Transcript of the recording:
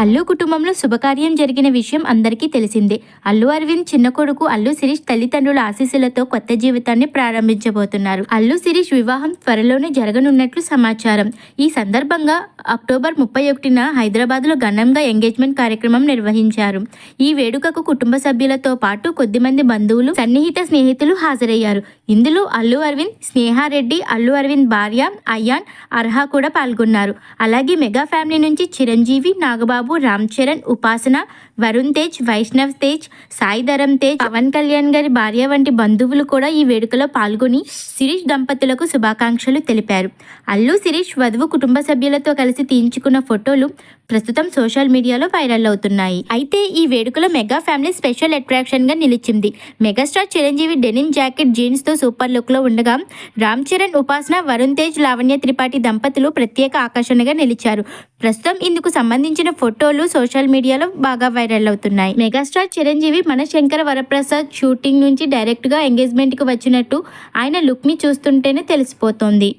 అల్లు కుటుంబంలో శుభకార్యం జరిగిన విషయం అందరికీ తెలిసిందే. అల్లు అరవింద్ చిన్న కొడుకు అల్లు శిరీష్ తల్లిదండ్రుల ఆశీస్సులతో కొత్త జీవితాన్ని ప్రారంభించబోతున్నారు. అల్లు శిరీష్ వివాహం త్వరలోనే జరగనున్నట్లు సమాచారం. ఈ సందర్భంగా అక్టోబర్ 31న హైదరాబాద్లో ఘనంగా ఎంగేజ్మెంట్ కార్యక్రమం నిర్వహించారు. ఈ వేడుకకు కుటుంబ సభ్యులతో పాటు కొద్దిమంది బంధువులు, సన్నిహిత స్నేహితులు హాజరయ్యారు. ఇందులో అల్లు అరవింద్, స్నేహారెడ్డి, అల్లు అరవింద్ భార్య అయాన్ అర్హా కూడా పాల్గొన్నారు. అలాగే మెగా ఫ్యామిలీ నుంచి చిరంజీవి, నాగబాబు, రామ్ చరణ్, ఉపాసన, వరుణ్ తేజ్, వైష్ణవ్ తేజ్, సాయి ధరమ్ తేజ్, పవన్ కళ్యాణ్ గారి భార్య వంటి బంధువులు కూడా ఈ వేడుకలో పాల్గొని శిరీష్ దంపతులకు శుభాకాంక్షలు తెలిపారు. అల్లు శిరీష్ వధువు కుటుంబ సభ్యులతో కలిసి తీయించుకున్న ఫోటోలు ప్రస్తుతం సోషల్ మీడియాలో వైరల్ అవుతున్నాయి. అయితే ఈ వేడుకలో మెగా ఫ్యామిలీ స్పెషల్ అట్రాక్షన్ గా నిలిచింది. Megastar Chiranjeevi denim jacket, jeans తో సూపర్ లుక్ లో ఉండగా రామ్ చరణ్, ఉపాసన, వరుణ్ తేజ్, లావణ్య త్రిపాఠి దంపతులు ప్రత్యేక ఆకర్షణగా నిలిచారు. ప్రస్తుతం ఇందుకు సంబంధించిన ఫోటోలు సోషల్ మీడియాలో బాగా వైరల్ అవుతున్నాయి. మెగాస్టార్ చిరంజీవి మన శంకర వరప్రసాద్ షూటింగ్ నుంచి డైరెక్ట్ గా ఎంగేజ్మెంట్ కి వచ్చినట్టు ఆయన లుక్ ని చూస్తుంటేనే తెలిసిపోతోంది.